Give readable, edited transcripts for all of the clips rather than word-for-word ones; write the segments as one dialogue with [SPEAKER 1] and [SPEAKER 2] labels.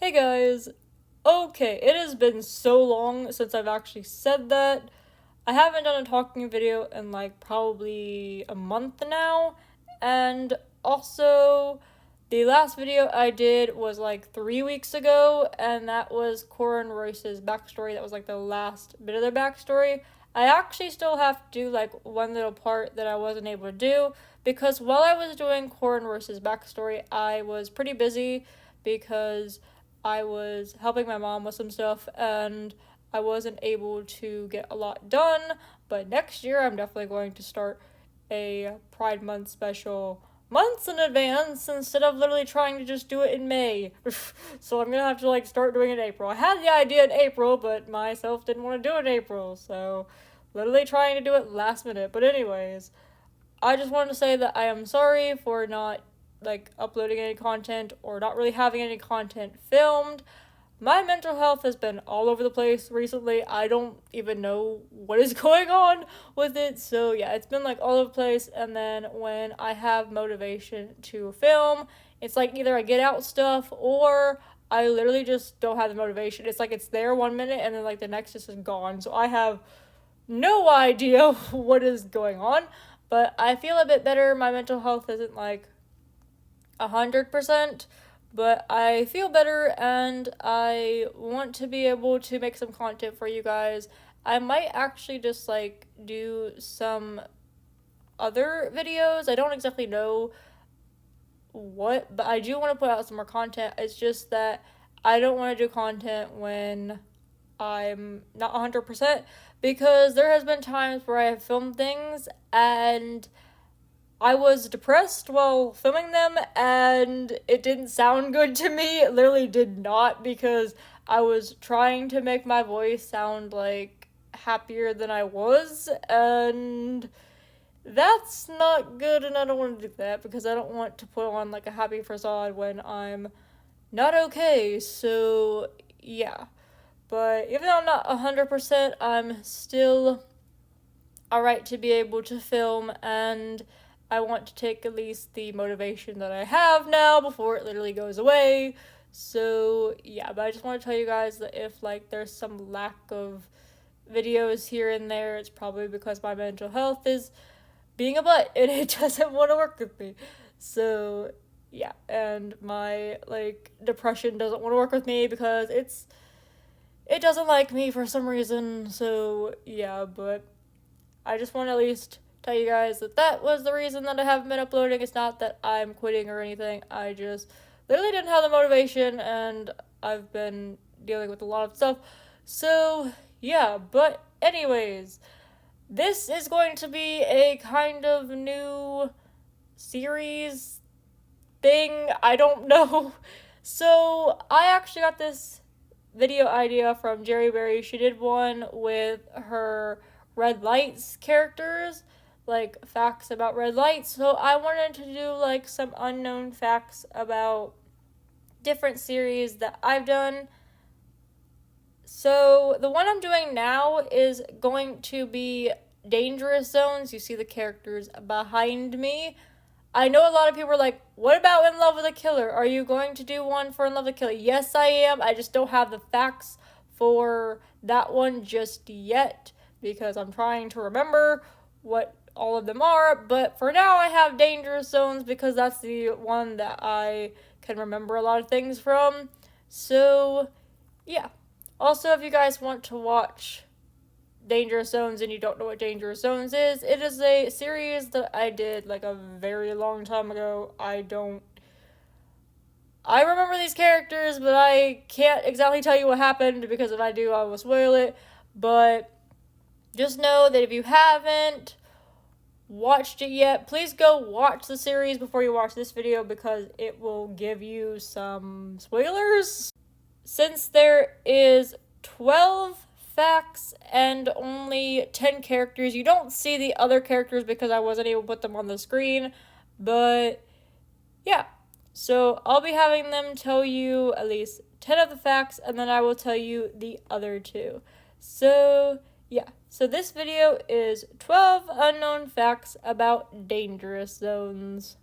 [SPEAKER 1] Hey guys! Okay, it has been so long since I've actually said that. I haven't done a talking video in like probably a month now, and also the last video I did was like 3 weeks ago, and that was Cora and Royce's backstory. That was like the last bit of their backstory. I actually still have to do like one little part that I wasn't able to do because while I was doing Cora and Royce's backstory, I was pretty busy because I was helping my mom with some stuff and I wasn't able to get a lot done. But next year, I'm definitely going to start a Pride Month special months in advance instead of literally trying to just do it in May. So I'm gonna have to like start doing it in April. I had the idea in April, but myself didn't want to do it in April, so literally trying to do it last minute. But anyways, I just wanted to say that I am sorry for not like uploading any content or not really having any content filmed. My mental health has been all over the place recently. I don't even know what is going on with it. So yeah, it's been like all over the place, and then when I have motivation to film, it's like either I get out stuff or I literally just don't have the motivation. It's like it's there 1 minute and then like the next just is gone. So I have no idea what is going on, but I feel a bit better. My mental health isn't like 100%, but I feel better and I want to be able to make some content for you guys. I might actually just like do some other videos. I don't exactly know what, but I do want to put out some more content. It's just that I don't want to do content when I'm not 100% because there has been times where I have filmed things and I was depressed while filming them and it didn't sound good to me. It literally did not because I was trying to make my voice sound like happier than I was, and that's not good, and I don't want to do that because I don't want to put on like a happy facade when I'm not okay. So, yeah. But even though I'm not 100%, I'm still alright to be able to film, and I want to take at least the motivation that I have now before it literally goes away. So, yeah, but I just want to tell you guys that if like there's some lack of videos here and there, it's probably because my mental health is being a butt and it doesn't want to work with me. So, yeah, and my like depression doesn't want to work with me because it doesn't like me for some reason. So, yeah, but I just want to at least tell you guys that that was the reason that I haven't been uploading. It's not that I'm quitting or anything. I just literally didn't have the motivation and I've been dealing with a lot of stuff. So, yeah, but anyways, this is going to be a kind of new series thing. I don't know. So, I actually got this video idea from Jerry Berry. She did one with her red lights characters, like facts about red lights. So I wanted to do like some unknown facts about different series that I've done. So the one I'm doing now is going to be Dangerous Zones. You see the characters behind me. I know a lot of people are like, what about In Love with a Killer? Are you going to do one for In Love with a Killer? Yes, I am. I just don't have the facts for that one just yet because I'm trying to remember what all of them are. But for now, I have Dangerous Zones because that's the one that I can remember a lot of things from. So, yeah. Also, if you guys want to watch Dangerous Zones and you don't know what Dangerous Zones is, it is a series that I did like a very long time ago. I remember these characters, but I can't exactly tell you what happened because if I do, I will spoil it. But just know that if you haven't watched it yet, please go watch the series before you watch this video because it will give you some spoilers. Since there is 12 facts and only 10 characters, you don't see the other characters because I wasn't able to put them on the screen, but yeah. So I'll be having them tell you at least 10 of the facts and then I will tell you the other two. So yeah, so this video is 12 unknown facts about dangerous zones.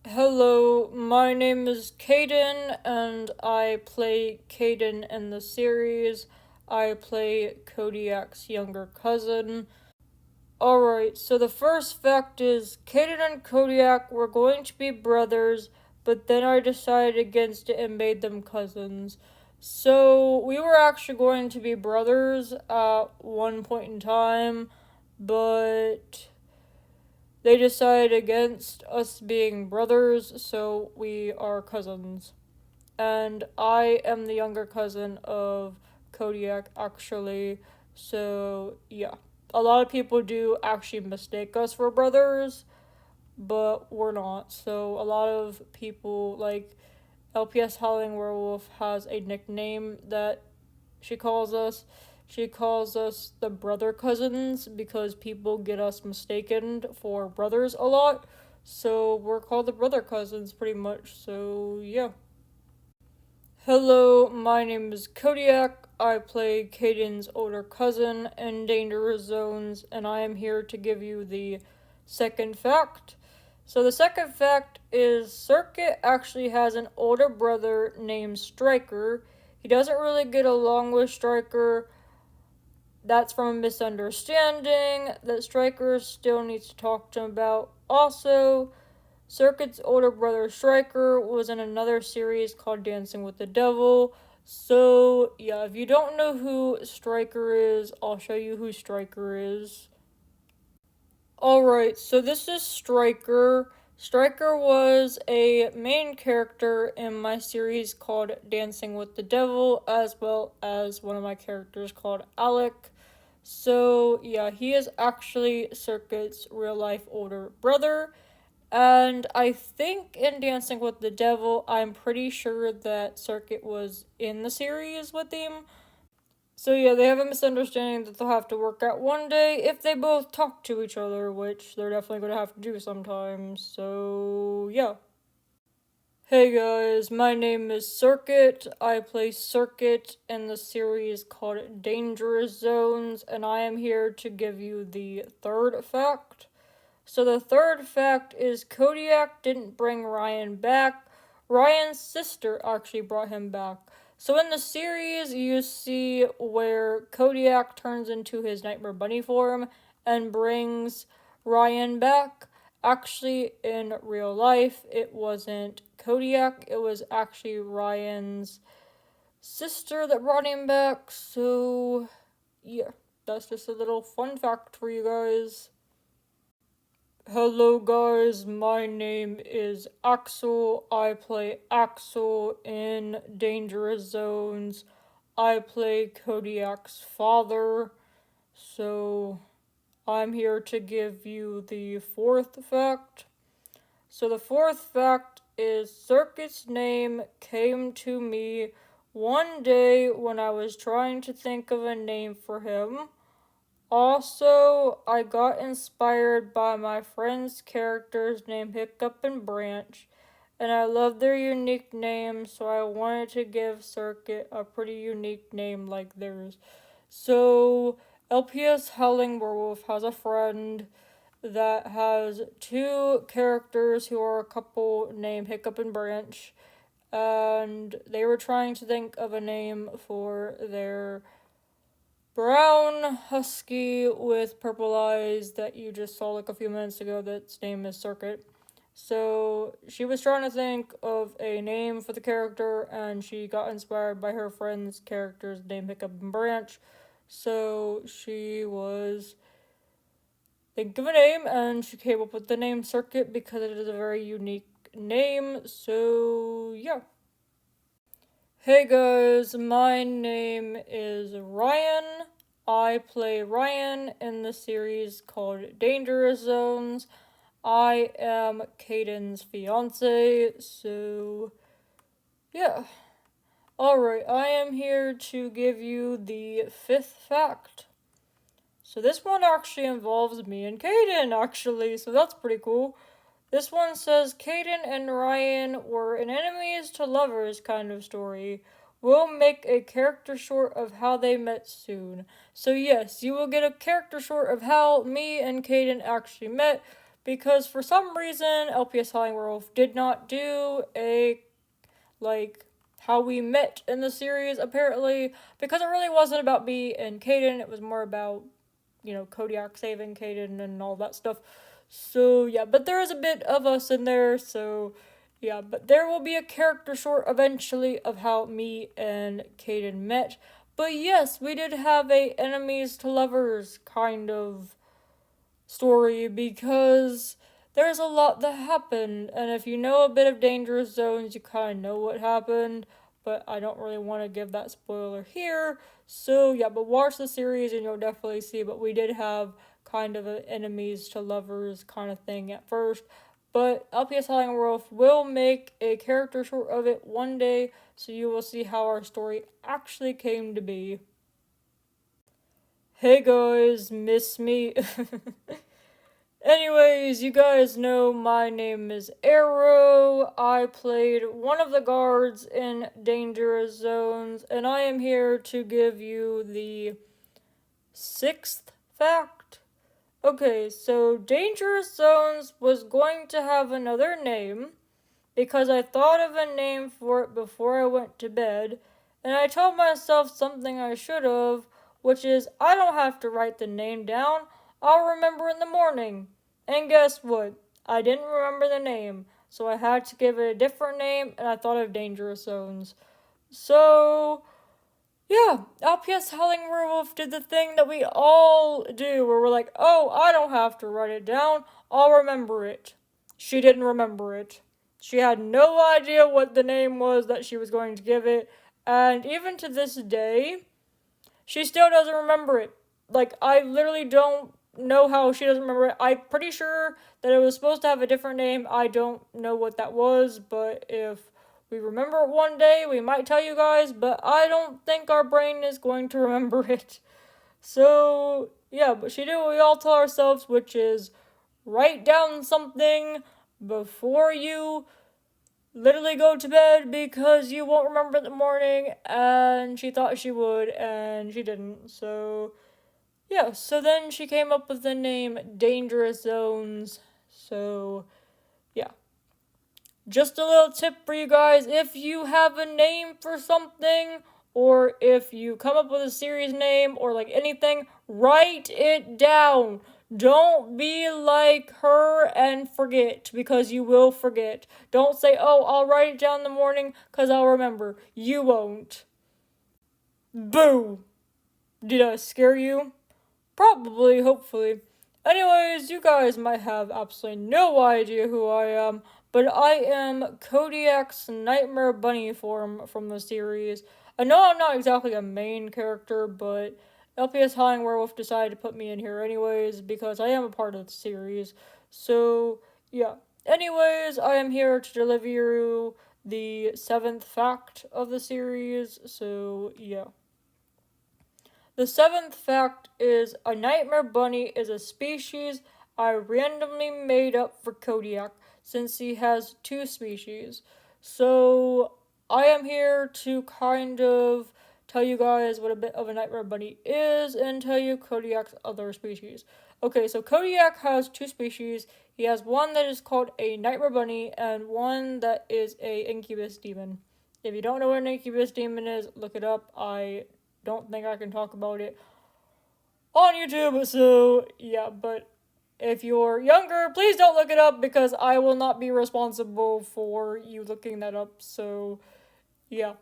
[SPEAKER 1] Hello, my name is Caden, and I play Caden in the series. I play Kodiak's younger cousin. Alright, so the first fact is Caden and Kodiak were going to be brothers, but then I decided against it and made them cousins. So we were actually going to be brothers at one point in time, but they decided against us being brothers, so we are cousins. And I am the younger cousin of Kodiak, actually. So, yeah. A lot of people do actually mistake us for brothers, but we're not. So, a lot of people, like LPS Howling Werewolf, has a nickname that she calls us. She calls us the brother cousins because people get us mistaken for brothers a lot. So we're called the brother cousins pretty much. So yeah. Hello, my name is Kodiak. I play Caden's older cousin in Dangerous Zones, and I am here to give you the second fact. So, the second fact is Circuit actually has an older brother named Striker. He doesn't really get along with Striker. That's from a misunderstanding that Striker still needs to talk to him about. Also, Circuit's older brother Striker was in another series called Dancing with the Devil. So, yeah, if you don't know who Striker is, I'll show you who Striker is. Alright, so this is Striker. Striker was a main character in my series called Dancing with the Devil, as well as one of my characters called Alec. So, yeah, he is actually Circuit's real life older brother. And I think in Dancing with the Devil, I'm pretty sure that Circuit was in the series with him. So yeah, they have a misunderstanding that they'll have to work out one day if they both talk to each other, which they're definitely going to have to do sometimes. So yeah. Hey guys, my name is Circuit. I play Circuit in the series called Dangerous Zones, and I am here to give you the third fact. So the third fact is Kodiak didn't bring Ryan back. Ryan's sister actually brought him back. So in the series, you see where Kodiak turns into his Nightmare Bunny form and brings Ryan back. Actually, in real life, it wasn't Kodiak, it was actually Ryan's sister that brought him back. So, yeah, that's just a little fun fact for you guys. Hello guys, my name is Axel. I play Axel in Dangerous Zones. I play Kodiak's father. So I'm here to give you the fourth fact. So the fourth fact is Circuit's name came to me one day when I was trying to think of a name for him. Also, I got inspired by my friends' characters named Hiccup and Branch, and I love their unique names, so I wanted to give Circuit a pretty unique name like theirs. So, LPS Howling Werewolf has a friend that has two characters who are a couple named Hiccup and Branch, and they were trying to think of a name for their brown husky with purple eyes that you just saw like a few minutes ago that's name is Circuit. So she was trying to think of a name for the character and she got inspired by her friend's character's name Hiccup and Branch. So she was thinking of a name and she came up with the name Circuit because it is a very unique name. So yeah. Hey guys, my name is Ryan. I play Ryan in the series called Dangerous Zones. I am Caden's fiance, so yeah. Alright, I am here to give you the fifth fact. So this one actually involves me and Caden, actually, so that's pretty cool. This one says Caden and Ryan were an enemies to lovers kind of story. We'll make a character short of how they met soon. So yes, you will get a character short of how me and Caden actually met, because for some reason LPS Howling Werewolf did not do a like how we met in the series, apparently, because it really wasn't about me and Caden. It was more about, Kodiak saving Caden and all that stuff. So yeah, but there is a bit of us in there, so yeah, but there will be a character short eventually of how me and Caden met. But yes, we did have a enemies to lovers kind of story because there's a lot that happened, and if you know a bit of Dangerous Zones, you kind of know what happened, but I don't really want to give that spoiler here. So yeah, but watch the series and you'll definitely see. But we did have kind of an enemies to lovers kind of thing at first. But LPS Howling Wolf will make a character short of it one day, so you will see how our story actually came to be. Hey guys, miss me? Anyways, you guys know my name is Arrow. I played one of the guards in Dangerous Zones, and I am here to give you the 6th fact. Okay, so Dangerous Zones was going to have another name because I thought of a name for it before I went to bed, and I told myself something I should have, which is I don't have to write the name down, I'll remember in the morning. And guess what? I didn't remember the name, so I had to give it a different name, and I thought of Dangerous Zones. So, yeah, LPS Howling Werewolf did the thing that we all do, where we're like, oh, I don't have to write it down, I'll remember it. She didn't remember it. She had no idea what the name was that she was going to give it, and even to this day, she still doesn't remember it. Like, I literally don't know how she doesn't remember it. I'm pretty sure that it was supposed to have a different name. I don't know what that was, but if we remember it one day, we might tell you guys, but I don't think our brain is going to remember it. So, yeah, but she did what we all tell ourselves, which is write down something before you literally go to bed because you won't remember in the morning, and she thought she would, and she didn't. So, yeah, so then she came up with the name Dangerous Zones. So, yeah. Just a little tip for you guys, if you have a name for something, or if you come up with a series name, or like anything, write it down. Don't be like her and forget, because you will forget. Don't say, oh, I'll write it down in the morning, because I'll remember. You won't. Boo! Did I scare you? Probably, hopefully. Anyways, you guys might have absolutely no idea who I am, but I am Kodiak's Nightmare Bunny form from the series. I know I'm not exactly a main character, but LPS Howling Werewolf decided to put me in here anyways because I am a part of the series. So, yeah. Anyways, I am here to deliver you the 7th fact of the series, so yeah. The 7th fact is a nightmare bunny is a species I randomly made up for Kodiak since he has 2 species. So I am here to kind of tell you guys what a bit of a nightmare bunny is and tell you Kodiak's other species. Okay, so Kodiak has 2 species. He has one that is called a nightmare bunny and one that is a incubus demon. If you don't know what an incubus demon is, look it up. I don't think I can talk about it on YouTube, so yeah, but if you're younger, please don't look it up because I will not be responsible for you looking that up, so yeah.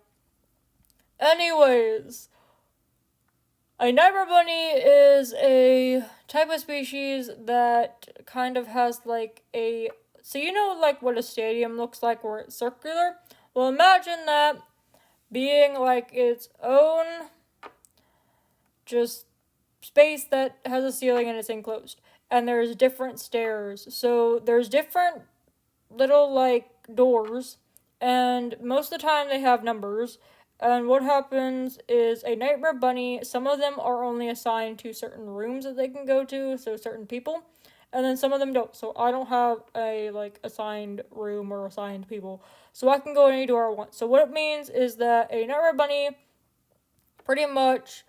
[SPEAKER 1] Anyways, a nightmare bunny is a type of species that kind of has like a, so you know like what a stadium looks like where it's circular? Well, imagine that being like its own just space that has a ceiling and it's enclosed. And there's different stairs. So there's different little like doors, and most of the time they have numbers. And what happens is a nightmare bunny, some of them are only assigned to certain rooms that they can go to, so certain people, and then some of them don't. So I don't have a like assigned room or assigned people, so I can go any door I want. So what it means is that a nightmare bunny pretty much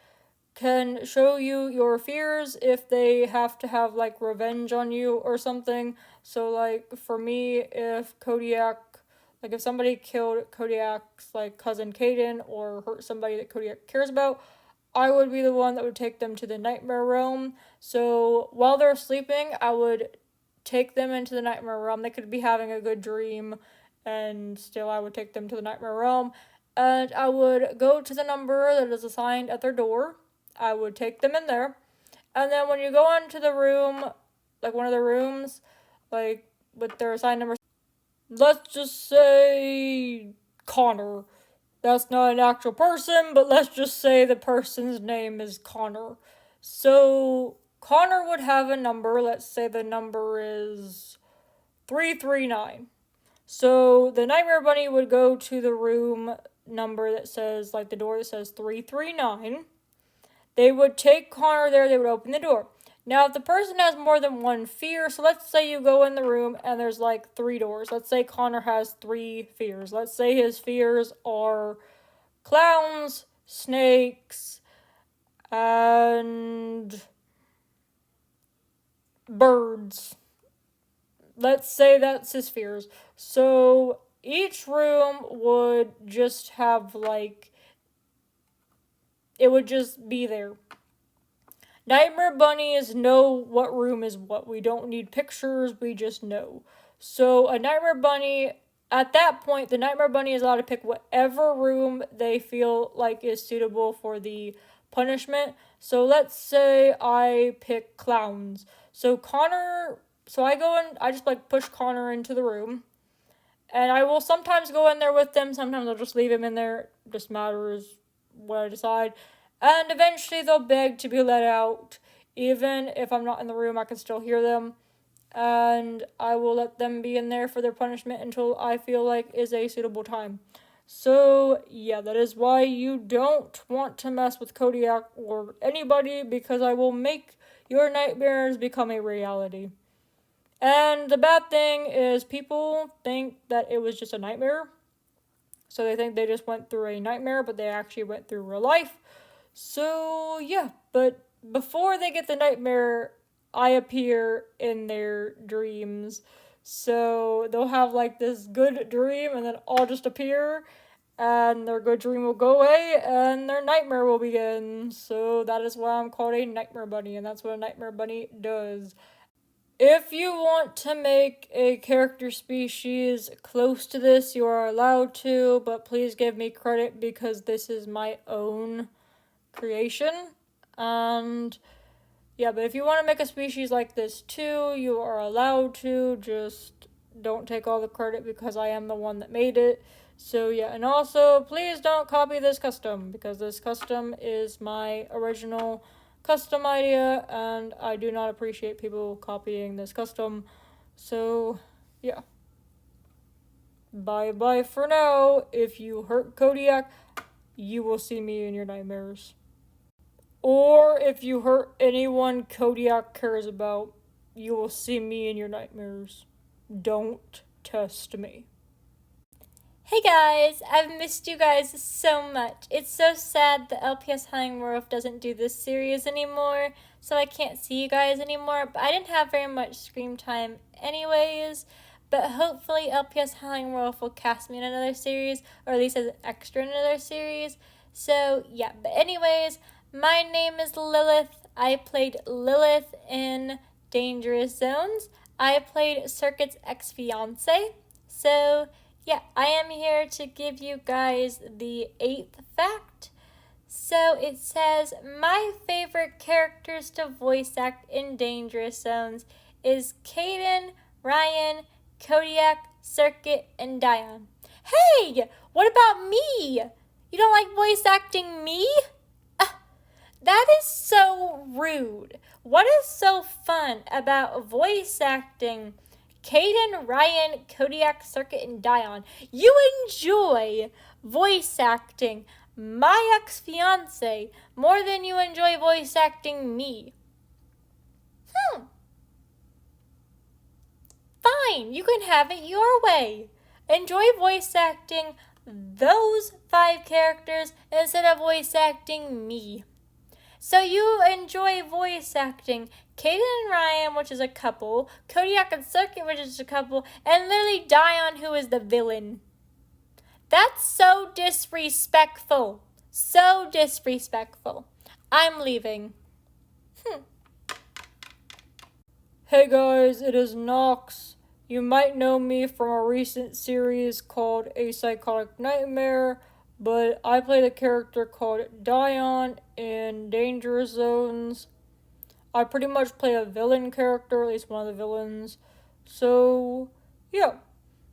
[SPEAKER 1] can show you your fears if they have to have like revenge on you or something. So like for me, if Kodiak, like if somebody killed Kodiak's like cousin Caden or hurt somebody that Kodiak cares about, I would be the one that would take them to the nightmare realm. So while they're sleeping, I would take them into the nightmare realm. They could be having a good dream, and still I would take them to the nightmare realm. And I would go to the number that is assigned at their door. I would take them in there. And then when you go into the room, like one of the rooms, like with their assigned number, let's just say Connor. That's not an actual person, but let's just say the person's name is Connor. So Connor would have a number. Let's say the number is 339. So the Nightmare Bunny would go to the room number that says, like the door that says 339. They would take Connor there, they would open the door. Now, if the person has more than one fear, so let's say you go in the room and there's like 3 doors. Let's say Connor has 3 fears. Let's say his fears are clowns, snakes, and birds. Let's say that's his fears. So each room would just have like, it would just be there. Nightmare bunnies know what room is what. We don't need pictures, we just know. So a nightmare bunny, at that point, the nightmare bunny is allowed to pick whatever room they feel like is suitable for the punishment. So let's say I pick clowns. So I go in, I just like push Connor into the room. And I will sometimes go in there with them, sometimes I'll just leave him in there. It just matters what I decide. And eventually they'll beg to be let out. Even if I'm not in the room, I can still hear them. And I will let them be in there for their punishment until I feel like is a suitable time. So, yeah, that is why you don't want to mess with Kodiak or anybody, because I will make your nightmares become a reality. And the bad thing is people think that it was just a nightmare. So they think they just went through a nightmare, but they actually went through real life. So, yeah, but before they get the nightmare, I appear in their dreams. So they'll have like this good dream, and then I'll just appear, and their good dream will go away, and their nightmare will begin. So that is why I'm called a nightmare bunny, and that's what a nightmare bunny does. If you want to make a character species close to this, you are allowed to, but please give me credit because this is my own creation. And yeah, but if you want to make a species like this too, you are allowed to. Just don't take all the credit because I am the one that made it. So yeah, and also please don't copy this custom because this custom is my original custom idea and I do not appreciate people copying this custom. So yeah. Bye bye for now. If you hurt Kodiak, you will see me in your nightmares. Or if you hurt anyone Kodiak cares about, you will see me in your nightmares. Don't test me.
[SPEAKER 2] Hey guys, I've missed you guys so much. It's so sad that LPS Howling Werewolf doesn't do this series anymore, so I can't see you guys anymore, but I didn't have very much screen time anyways, but hopefully LPS Howling Werewolf will cast me in another series, or at least as an extra in another series. So yeah, but anyways, my name is Lilith. I played Lilith in Dangerous Zones. I played Circuit's ex-fiance. So yeah, I am here to give you guys the 8th fact. So it says, my favorite characters to voice act in Dangerous Zones is Caden, Ryan, Kodiak, Circuit, and Dion. Hey, what about me? You don't like voice acting me? That is so rude. What is so fun about voice acting Caden, Ryan, Kodiak, Circuit, and Dion? You enjoy voice acting my ex-fiance more than you enjoy voice acting me. Fine, you can have it your way. Enjoy voice acting those 5 characters instead of voice acting me. So you enjoy voice acting. Kaden and Ryan, which is a couple, Kodiak and Circuit, which is a couple, and literally Dion, who is the villain. That's so disrespectful. So disrespectful. I'm leaving.
[SPEAKER 1] Hey guys, it is Nox. You might know me from a recent series called A Psychotic Nightmare, but I played a character called Dion in Danger Zones. I pretty much play a villain character, at least one of the villains. So, yeah.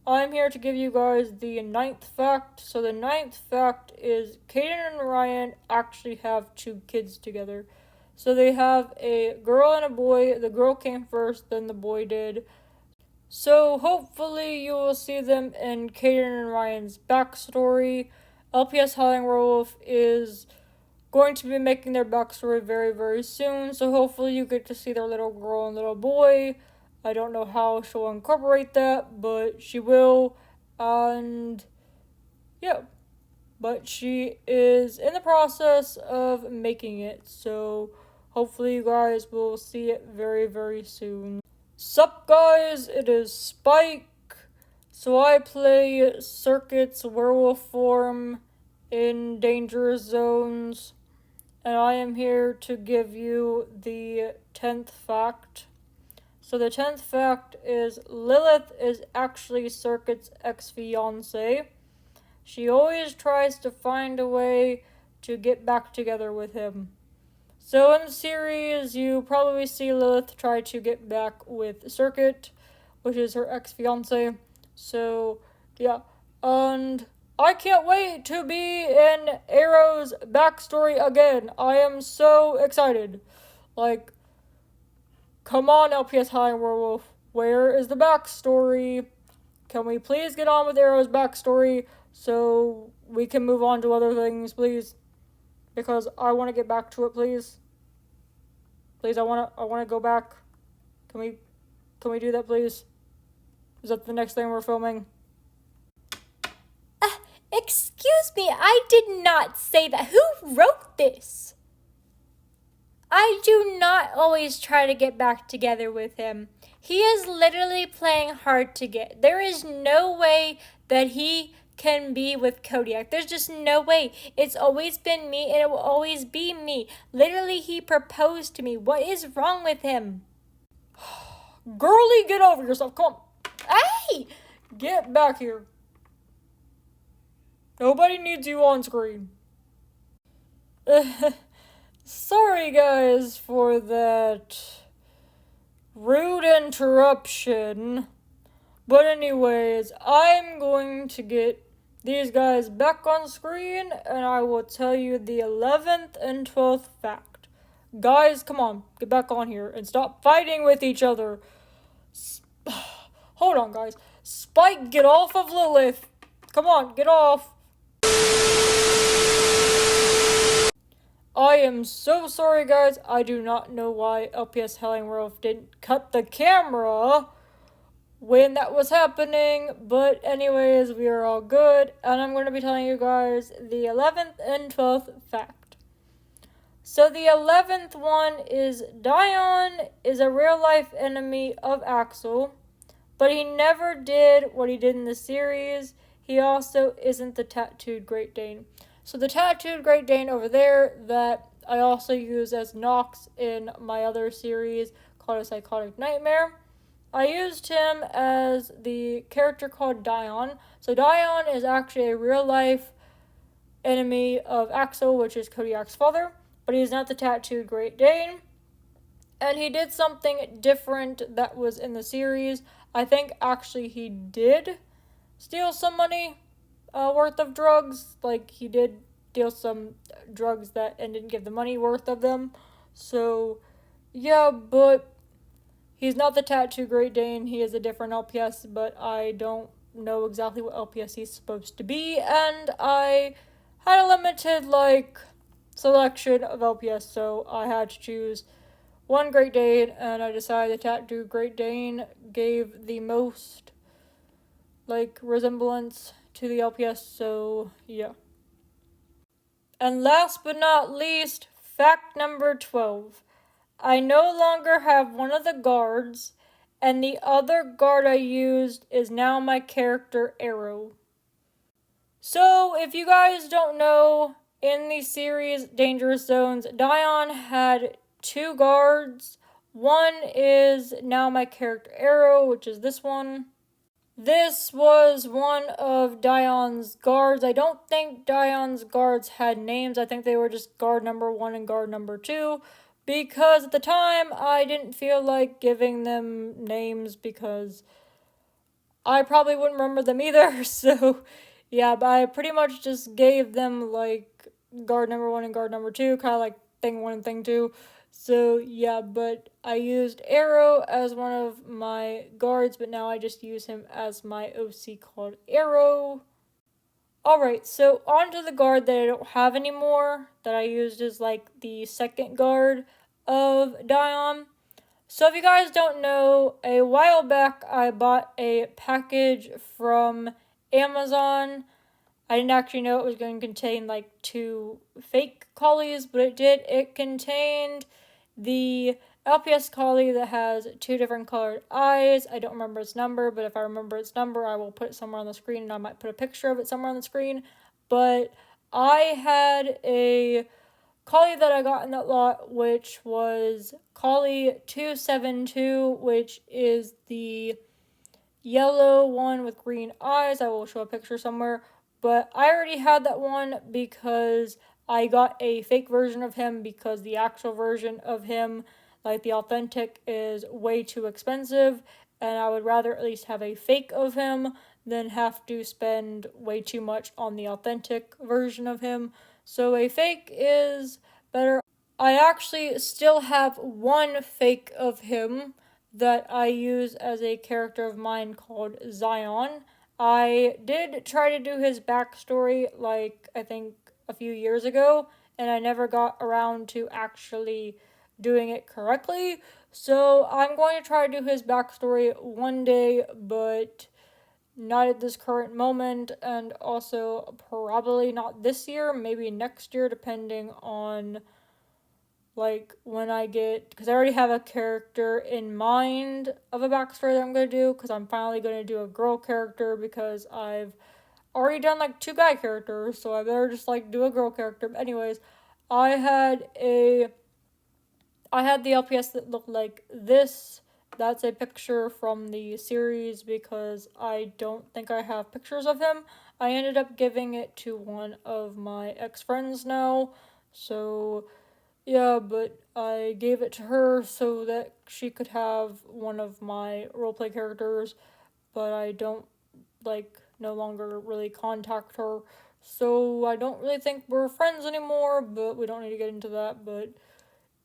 [SPEAKER 1] I'm here to give you guys the 9th fact. So the 9th fact is Kaden and Ryan actually have 2 kids together. So they have a girl and a boy. The girl came first, then the boy did. So hopefully you will see them in Kaden and Ryan's backstory. LPS Howling Werewolf is going to be making their backstory very, very soon. So hopefully you get to see their little girl and little boy. I don't know how she'll incorporate that, but she will. And yeah. But she is in the process of making it. So hopefully you guys will see it very, very soon. Sup guys, it is Spike. So I play Circuit's werewolf form in Danger Zones. And I am here to give you the 10th fact. So the 10th fact is Lilith is actually Circuit's ex-fiancée. She always tries to find a way to get back together with him. So in the series, you probably see Lilith try to get back with Circuit, which is her ex-fiancé. So, yeah. And I can't wait to be in Arrow's backstory again. I am so excited. Like, come on, LPS High Werewolf. Where is the backstory? Can we please get on with Arrow's backstory so we can move on to other things, please? Because I want to get back to it, please. Please, I want to go back. Can we do that, please? Is that the next thing we're filming?
[SPEAKER 2] Excuse me, I did not say that. Who wrote this? I do not always try to get back together with him. He is literally playing hard to get. There is no way that he can be with Kodiak. There's just no way. It's always been me and it will always be me. Literally, he proposed to me. What is wrong with him?
[SPEAKER 1] Girlie, get over yourself. Come on.
[SPEAKER 2] Hey!
[SPEAKER 1] Get back here. Nobody needs you on screen. Sorry, guys, for that rude interruption. But anyways, I'm going to get these guys back on screen, and I will tell you the 11th and 12th fact. Guys, come on, get back on here and stop fighting with each other. Hold on, guys. Spike, get off of Lilith. Come on, get off. I am so sorry, guys. I do not know why LPS Howling Werewolf didn't cut the camera when that was happening, but anyways, we are all good, and I'm going to be telling you guys the 11th and 12th fact. So the 11th one is Dion is a real-life enemy of Axel, but he never did what he did in the series. He also isn't the tattooed Great Dane. So the tattooed Great Dane over there that I also use as Nox in my other series called A Psychotic Nightmare, I used him as the character called Dion. So Dion is actually a real-life enemy of Axel, which is Kodiak's father, but he's not the tattooed Great Dane. And he did something different that was in the series. I think actually he did steal some money worth of drugs. Like, he did deal some drugs that and didn't give the money worth of them. So, yeah, but he's not the Tattoo Great Dane. He is a different LPS, but I don't know exactly what LPS he's supposed to be. And I had a limited, selection of LPS, so I had to choose one Great Dane, and I decided the Tattoo Great Dane gave the most, resemblance to the LPS, so yeah. And last but not least, Fact number 12. I no longer have one of the guards, and the other guard I used is now my character Arrow. So, if you guys don't know, in the series Dangerous Zones, Dion had two guards. One is now my character Arrow, which is this one. This was one of Dion's guards. I don't think Dion's guards had names. I think they were just guard number 1 and guard number 2. Because at the time, I didn't feel like giving them names because I probably wouldn't remember them either. So, yeah, but I pretty much just gave them like guard number 1 and guard number 2, kind of like thing 1 and thing 2. So, yeah, but I used Arrow as one of my guards, but now I just use him as my OC called Arrow. Alright, so on to the guard that I don't have anymore, that I used as like the second guard of Dion. So if you guys don't know, a while back I bought a package from Amazon. I didn't actually know it was going to contain like two fake collies, but it did. It contained the LPS collie that has two different colored eyes. I don't remember its number, but if I remember its number, I will put it somewhere on the screen, and I might put a picture of it somewhere on the screen. But I had a collie that I got in that lot, which was collie 272, which is the yellow one with green eyes. I will show a picture somewhere. But I already had that one because I got a fake version of him because the actual version of him, like the authentic, is way too expensive. And I would rather at least have a fake of him than have to spend way too much on the authentic version of him. So a fake is better. I actually still have one fake of him that I use as a character of mine called Zion. I did try to do his backstory, like, I think a few years ago, and I never got around to actually doing it correctly. So I'm going to try to do his backstory one day, but not at this current moment, and also probably not this year, maybe next year, depending on like when I get, because I already have a character in mind of a backstory that I'm going to do, because I'm finally going to do a girl character because I've already done like two guy characters, so I better just like do a girl character. But anyways, I had a I had the LPS that looked like this. That's a picture from the series because I don't think I have pictures of him. I ended up giving it to one of my ex-friends now. So yeah, but I gave it to her so that she could have one of my roleplay characters, but I don't like no longer really contact her. So I don't really think we're friends anymore, but we don't need to get into that. But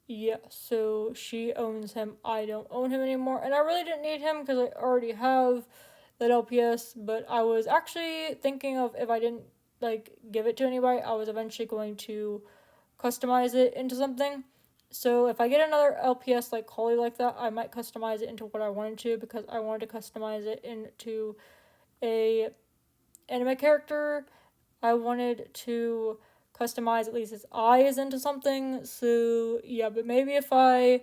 [SPEAKER 1] yeah, so she owns him. I don't own him anymore, and I really didn't need him because I already have that LPS. But I was actually thinking of, if I didn't like give it to anybody, I was eventually going to customize it into something. So if I get another LPS like collie like that, I might customize it into what I wanted to, because I wanted to customize it into a anime character. I wanted to customize at least its eyes into something. So yeah, but maybe if I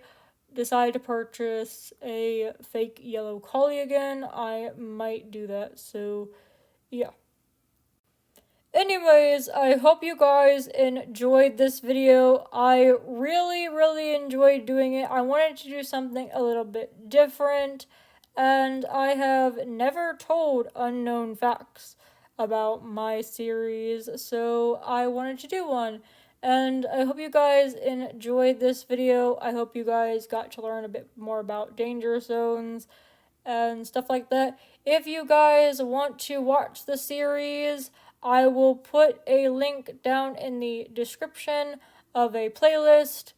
[SPEAKER 1] decide to purchase a fake yellow collie again, I might do that. So yeah. Anyways, I hope you guys enjoyed this video. I really enjoyed doing it. I wanted to do something a little bit different, and I have never told unknown facts about my series, so I wanted to do one. And I hope you guys enjoyed this video. I hope you guys got to learn a bit more about danger zones and stuff like that. If you guys want to watch the series, I will put a link down in the description of a playlist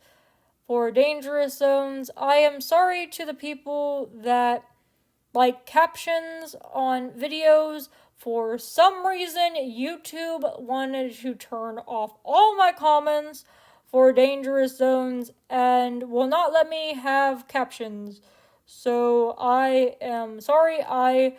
[SPEAKER 1] for Dangerous Zones. I am sorry to the people that like captions on videos. For some reason, YouTube wanted to turn off all my comments for Dangerous Zones and will not let me have captions. So I am sorry. I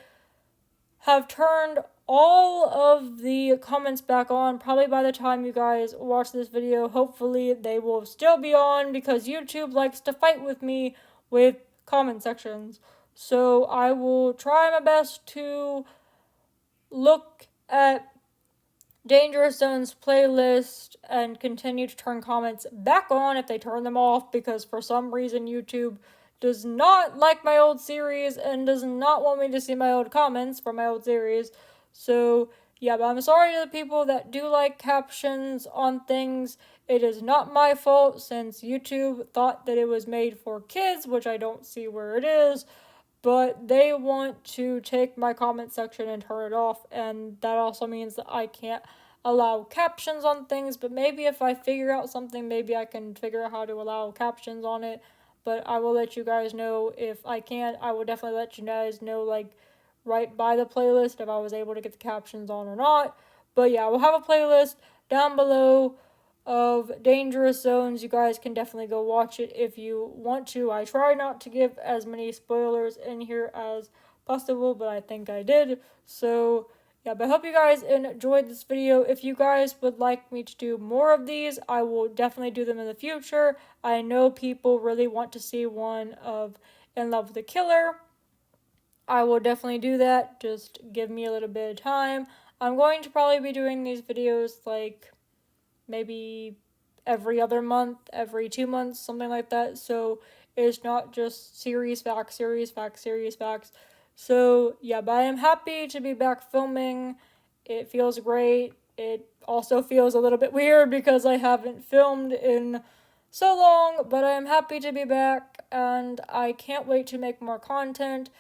[SPEAKER 1] have turned all of the comments back on. Probably by the time you guys watch this video, hopefully they will still be on because YouTube likes to fight with me with comment sections. So I will try my best to look at Dangerous Zone's playlist and continue to turn comments back on if they turn them off because for some reason YouTube does not like my old series and does not want me to see my old comments from my old series. So, yeah, but I'm sorry to the people that do like captions on things. It is not my fault since YouTube thought that it was made for kids, which I don't see where it is, but they want to take my comment section and turn it off, and that also means that I can't allow captions on things. But maybe if I figure out something, maybe I can figure out how to allow captions on it. But I will let you guys know if I can. I will definitely let you guys know, like, right by the playlist if I was able to get the captions on or not. But yeah, we'll have a playlist down below of Dangerous Zones. You guys can definitely go watch it if you want to. I try not to give as many spoilers in here as possible, but I think I did. So, yeah, but I hope you guys enjoyed this video. If you guys would like me to do more of these, I will definitely do them in the future. I know people really want to see one of In Love with the Killer. I will definitely do that. Just give me a little bit of time. I'm going to probably be doing these videos like maybe every other month, every 2 months, something like that. So it's not just series facts, series facts, series facts. So yeah, but I am happy to be back filming. It feels great. It also feels a little bit weird because I haven't filmed in so long, but I am happy to be back and I can't wait to make more content.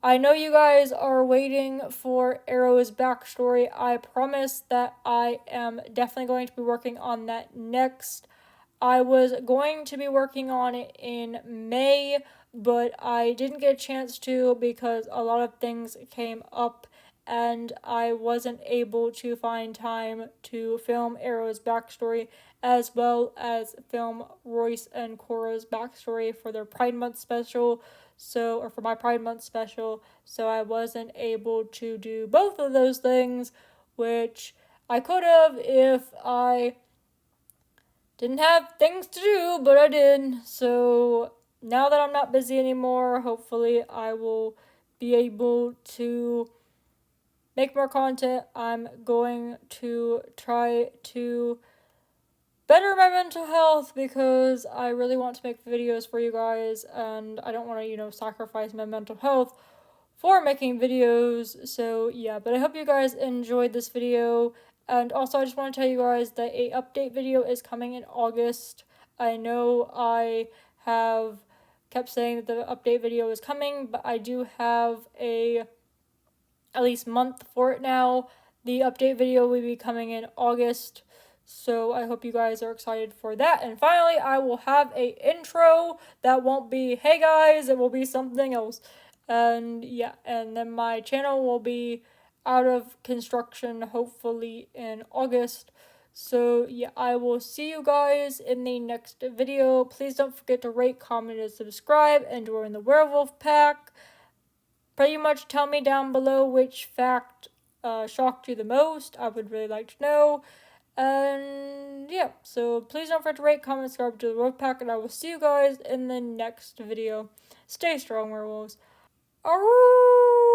[SPEAKER 1] I know you guys are waiting for Arrow's backstory. I promise that I am definitely going to be working on that next. I was going to be working on it in May, but I didn't get a chance to because a lot of things came up and I wasn't able to find time to film Arrow's backstory as well as film Royce and Cora's backstory for their Pride Month special. So, or for my Pride Month special, so I wasn't able to do both of those things, which I could have if I didn't have things to do, but I did. So now that I'm not busy anymore, hopefully I will be able to make more content. I'm going to try to better my mental health because I really want to make videos for you guys and I don't want to, sacrifice my mental health for making videos. So yeah, but I hope you guys enjoyed this video. And also I just want to tell you guys that a update video is coming in August. I know I have kept saying that the update video is coming, but I do have a at least month for it now. The update video will be coming in August. So I hope you guys are excited for that. And finally, I will have a intro that won't be, hey guys, it will be something else. And yeah, and then my channel will be out of construction hopefully in August. So yeah, I will see you guys in the next video. Please don't forget to rate, comment, and subscribe and join the werewolf pack. Pretty much tell me down below which fact shocked you the most. I would really like to know. And yeah, so please don't forget to rate, comment, subscribe to the Wolf Pack, and I will see you guys in the next video. Stay strong, werewolves. Arrgh!